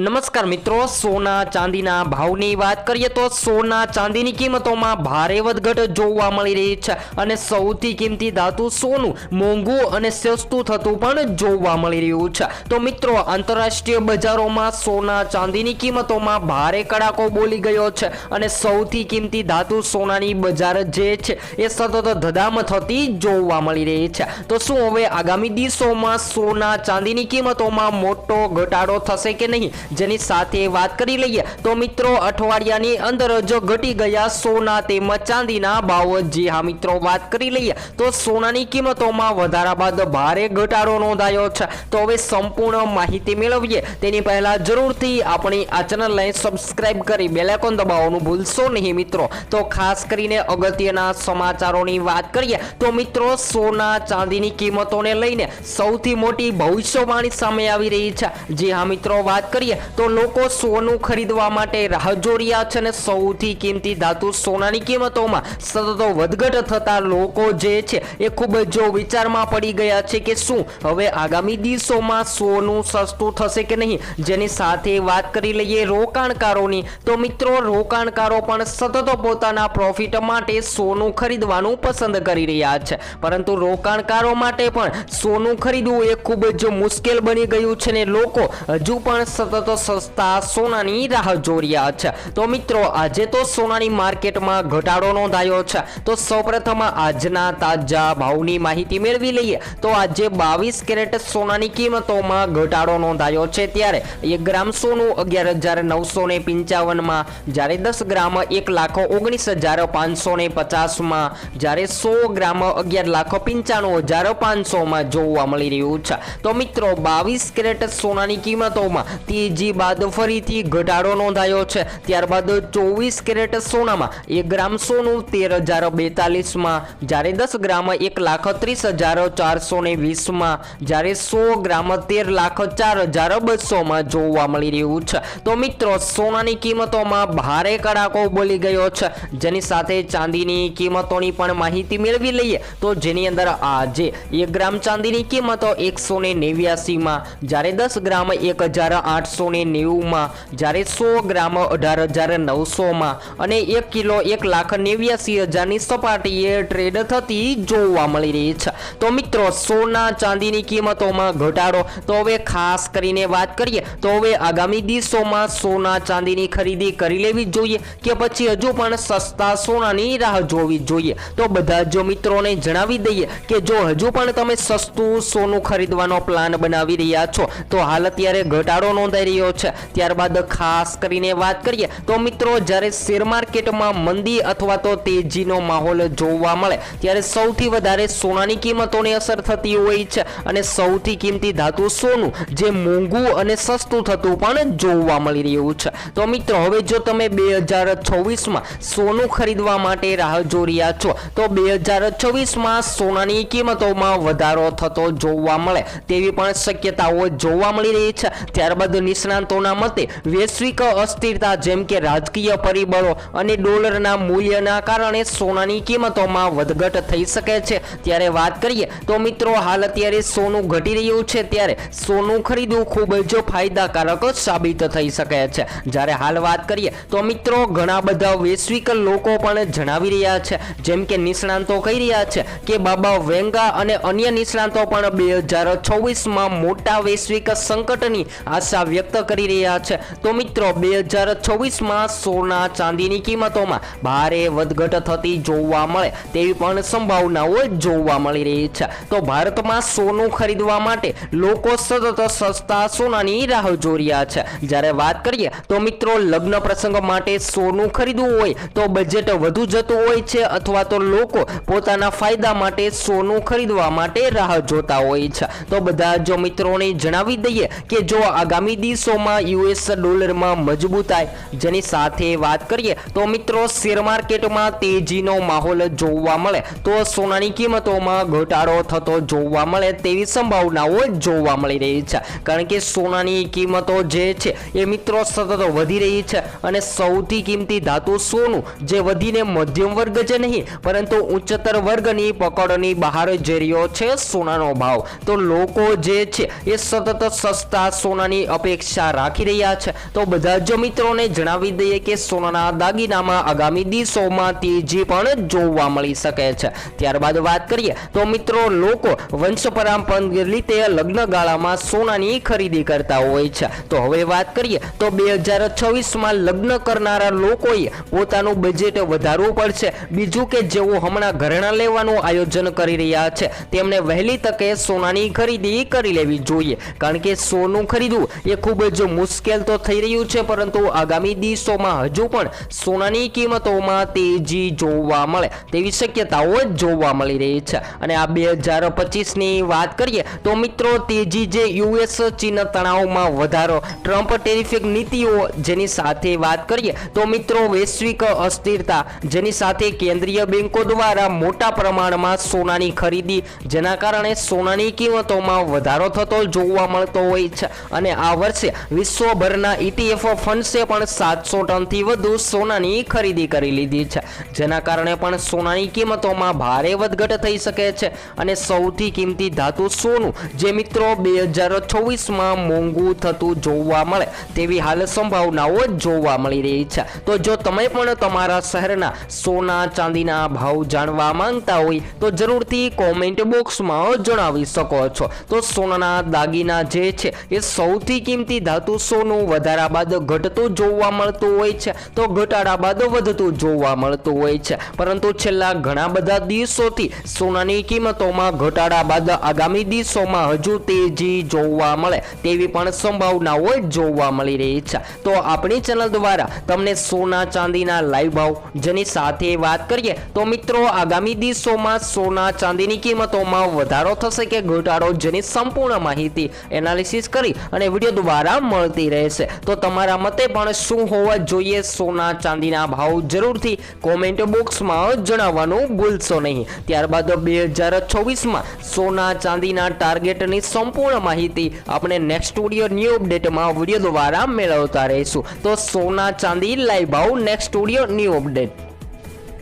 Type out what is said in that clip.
નમસ્કાર મિત્રો, સોના ચાંદીના ભાવની વાત કરીએ તો સોના ચાંદીની કિંમતોમાં ભારે વધઘટ જોવા મળી રહી છે અને સૌથી કિંમતી ધાતુ સોનું મોંઘું અને સસ્તું થતું પણ જોવા મળી રહ્યું છે। તો મિત્રો, આંતરરાષ્ટ્રીય બજારોમાં સોના ચાંદીની કિંમતોમાં ભારે કડાકો બોલી ગયો છે અને સૌથી કિંમતી ધાતુ સોનાની બજાર જે છે એ સતત ધડામ થતી જોવા મળી રહી છે। તો શું હવે આગામી દિવસોમાં સોના ચાંદીની કિંમતોમાં મોટો ઘટાડો થશે કે નહીં, જેની સાથે વાત કરી લઈએ તો મિત્રો, અઠવાડિયાની અંદર જો ઘટી ગયા સોના તેમજ ચાંદીના ભાવ। જી હા મિત્રો, વાત કરી લઈએ તો સોનાની કિંમતોમાં વધારા બાદ ભારે ઘટાડો નોંધાયો છે। તો હવે સંપૂર્ણ માહિતી મેળવીએ તેની પહેલા જરૂરથી આપણી આ ચેનલને સબસ્ક્રાઇબ કરી બેલ આઇકોન દબાવવાનું ભૂલશો નહીં મિત્રો। તો ખાસ કરીને અગત્યના સમાચારોની વાત કરીએ તો મિત્રો, સોના ચાંદીની કિંમતોને લઈને સૌથી મોટી ભવિષ્યવાણી સામે આવી રહી છે। જી હા મિત્રો, વાત કરીએ તો લોકો સોનું ખરીદવા માટે રાહ જોઈ રહ્યા છે અને સૌથી કિંમતી ધાતુ સોનાની કિંમતોમાં સતત વધઘટ થતા લોકો જે છે એ ખૂબ જ વિચારમાં પડી ગયા છે કે શું હવે આગામી દિવસોમાં સોનું સસ્તું થશે કે નહીં। જેની સાથે વાત કરી લઈએ રોકાણકારોની તો મિત્રો, રોકાણકારો પણ સતત પોતાના પ્રોફિટ માટે સોનું ખરીદવાનું પસંદ કરી રહ્યા છે, પરંતુ રોકાણકારો માટે પણ સોનું ખરીદવું એ ખૂબ જ મુશ્કેલ બની ગયું છે ને લોકો હજુ પણ સતત સસ્તા સોનાની રાહ જોઈ રહ્યા છે। તો મિત્રો, આજે તો સોનાની માર્કેટમાં ઘટાડો નોંધાયો છે। તો સૌપ્રથમ આજના તાજા ભાવની માહિતી મેળવી લઈએ તો આજે 22 કેરેટ સોનાની કિંમતોમાં ઘટાડો નોંધાયો છે। ત્યારે 1 ગ્રામ સોનું 11,955 માં, જ્યારે 10 ગ્રામ 1,19,550 માં, જ્યારે 100 ગ્રામ 11,95,500 માં જોવા મળી રહ્યું છે। તો મિત્રો, 22 કેરેટ સોનાની કિંમતોમાં તેજી બાદ ફરીથી ઘટાડો નોંધાયો છે। ત્યારબાદ 24 કેરેટ સોનામાં 1 ગ્રામ સોનું 13,042 માં, જ્યારે 10 ગ્રામ 1,30,420 માં, જ્યારે 100 ગ્રામ 13,04,200 માં જોવા મળી રહ્યું છે। તો મિત્રો, સોનાની કિંમતોમાં ભારે કડાકો બોલી ગયો છે। જેની સાથે ચાંદીની કિંમતોની પણ માહિતી મેળવી લઈએ તો જેની અંદર આજે 1 ગ્રામ ચાંદીની કિંમતો 189 માં, જ્યારે 10 ગ્રામ 1,890 માં, જ્યારે 100 ગ્રામ 18,900 માં અને 1 કિલો 1,89,000 ની સપાટીએ ટ્રેડ થતી જોવા મળી રહી છે। તો મિત્રો, સોના ચાંદીની કિંમતોમાં ઘટાડો તો હવે ખાસ કરીને વાત કરીએ તો હવે આગામી દિવસોમાં સોના ચાંદીની ખરીદી કરી લેવી જોઈએ કે પછી હજુ પણ સસ્તા સોનાની રાહ જોવી જોઈએ। તો બધા જ મિત્રોને જણાવી દઈએ કે જો હજુ પણ તમે સસ્તું સોનું ખરીદવાનો પ્લાન બનાવી રહ્યા છો તો હાલ અત્યારે ઘટાડો નોંધાઈ રહ્યો છે। ત્યારબાદ ખાસ કરીને વાત કરીએ તો મિત્રો, જ્યારે શેર માર્કેટમાં મંદી અથવા તો તેજીનો માહોલ જોવા મળે ત્યારે સૌથી વધારે સોનાની કિંમતોને અસર થતી હોય છે અને સૌથી કિંમતી ધાતુ સોનું જે મોંઘું અને સસ્તું થતું પણ જોવા મળી રહ્યું છે। તો મિત્રો, હવે જો તમે 2026માં સોનું ખરીદવા માટે રાહ જોઈ રહ્યા છો તો 2026માં સોનાની કિંમતોમાં વધારો થતો જોવા મળે તેવી પણ શક્યતાઓ જોવા મળી રહી છે। ત્યારબાદ નિષ્ણાંતોના મતે વૈશ્વિક અસ્થિરતા જેમ કે રાજકીય પરિબળો અને ડોલરના મૂલ્યના કારણે સોનાની કિંમતોમાં વધઘટ થઈ શકે છે। ત્યારે વાત કરીએ તો મિત્રો, હાલ અત્યારે સોનું ઘટી રહ્યું છે ત્યારે સોનું ખરીદવું ખૂબ જ ફાયદાકારક સાબિત થઈ શકે છે। જ્યારે હાલ વાત કરીએ તો મિત્રો, ઘણા બધા વૈશ્વિક લોકો પણ જણાવી રહ્યા છે, જેમ કે નિષ્ણાંતો કહી રહ્યા છે કે બાબા વેંગા અને અન્ય નિષ્ણાંતો પણ 2026માં મોટા વૈશ્વિક સંકટની આશા વ્યક્ત કરી રહ્યા છે। તો મિત્રો, 2026માં સોના ચાંદીની કિંમતોમાં ભારે વધઘટ થતી જોવા મળે તેવી પણ સંભાવનાઓ જોવા મળી રહી છે। તો ભારતમાં સોનું ખરીદવા માટે લોકો સતત સસ્તા સોનાની રાહ જોઈ રહ્યા છે। જ્યારે વાત કરીએ તો મિત્રો, લગ્ન પ્રસંગ માટે સોનું ખરીદવું હોય તો બજેટ વધુ જતું હોય છે અથવા તો લોકો પોતાના ફાયદા માટે સોનું ખરીદવા માટે રાહ જોતા હોય છે। તો બધા જો મિત્રોને જણાવી દઈએ કે જો આગામી દિવસોમાં US ડોલરમાં મજબૂતાઈ, જેની સાથે વાત કરીએ તો મિત્રો, શેર માર્કેટમાં તેજીનો માહોલ જોવા મળે તો સોનાની કિંમતોમાં ઘટાડો થતો જોવા મળે તેવી સંભાવનાઓ જોવા મળી રહી છે। કારણ કે સોનાની કિંમતો જે છે એ મિત્રો સતત વધી રહી છે અને સૌથી કિંમતી ધાતુ સોનું જે વધીને મધ્યમ વર્ગ જ નહીં પરંતુ ઉચ્ચતર વર્ગની પકડની બહાર જઈ રહ્યો છે સોનાનો ભાવ। તો લોકો જે છે એ સતત સસ્તા સોનાની અપેક્ષા અપેક્ષા રાખી રહ્યા છે? તો બધા જ મિત્રોને જણાવી દઈએ કે સોનાના દાગીનામાં આગામી દિવસોમાં તેજી પણ જોવા મળી શકે છે. ત્યારબાદ વાત કરીએ તો મિત્રો લોકો વંશ પરંપરાગત રીતે લગ્ન ગાળામાં સોનાની ખરીદી કરતા હોય છે. તો હવે વાત કરીએ તો 2026માં લગ્ન કરનારા લોકોએ પોતાનું બજેટ વધારવું પડશે. બીજું કે જેઓ હમણાં ઘરેણાં લેવાનું આયોજન કરી રહ્યા છે તેમને વહેલી તકે સોનાની ખરીદી કરી લેવી જોઈએ, કારણ કે સોનું ખરીદવું એ ખૂબ જ મુશ્કેલ તો થઈ રહ્યું છે, પરંતુ આગામી દિવસોમાં હજુ પણ સોનાની કિંમતોમાં તેજી જોવા મળે તેવી શક્યતાઓ જોવા મળી રહી છે. અને આ 2025ની વાત કરીએ તો મિત્રો તેજી જે યુએસ ચીન તણાવમાં વધારો, ટ્રમ્પ ટેરિફ નીતિઓ, જેની સાથે વાત કરીએ તો મિત્રો વૈશ્વિક અસ્થિરતા, જેની સાથે કેન્દ્રીય બેંકો દ્વારા મોટા પ્રમાણમાં સોનાની ખરીદી, જેના કારણે સોનાની કિંમતોમાં વધારો થતો જોવા મળતો હોય છે. અને આ વર્ષે વિશ્વભરના ETF ફંડ્સે પણ 700 ટનથી વધુ સોનાની ખરીદી કરી લીધી છે, જેના કારણે પણ સોનાની કિંમતોમાં ભારે વધઘટ થઈ શકે છે. અને સૌથી કિંમતી ધાતુ સોનું, જે મિત્રો 2026માં મોંઘું થતું જોવા મળે તેવી હાલ સંભાવનાઓ જોવા મળી રહી છે. તો જો તમે પણ તમારા શહેરના સોના ચાંદીના ભાવ જાણવા માંગતા હોય તો જરૂરથી કોમેન્ટ બોક્સમાં જણાવી શકો છો. તો સોનાના દાગીના જે છે એ સૌથી કિંમતી ધાતુ સોનું વધારા બાદ ઘટતું જોવા મળતું હોય છે, તો ઘટાડા બાદ વધતું જોવા મળતું હોય છે. પરંતુ છેલ્લા ઘણા બધા દિવસોથી સોનાની કિંમતોમાં ઘટાડા બાદ આગામી દિવસોમાં હજુ તેજી જોવા મળે તેવી પણ સંભાવનાઓ જોવા મળી રહી છે. તો આપણી ચેનલ દ્વારા તમને સોના ચાંદીના લાઈવ ભાવ, જેની સાથે વાત કરીએ તો મિત્રો આગામી દિવસોમાં સોના ચાંદીની કિંમતોમાં વધારો થશે કે ઘટાડો, જેની સંપૂર્ણ માહિતી એનાલિસિસ કરી અને વિડીયો દ્વારા મળતી રહેશે. તો તમારા મતે પણ શું હોવા જોઈએ સોના ચાંદીના ભાવ, જરૂરથી કોમેન્ટ બોક્સમાં જણાવવાનું ભૂલશો નહીં. ત્યારબાદ 2026માં સોના ચાંદીના ટાર્ગેટની સંપૂર્ણ માહિતી આપણે નેક્સ્ટ સ્ટુડિયો ન્યૂ અપડેટમાં વિડીયો દ્વારા મેળવતા રહીશું. તો સોના ચાંદી લાઈવ ભાવ નેક્સ્ટ સ્ટુડિયો ન્યૂ અપડેટ.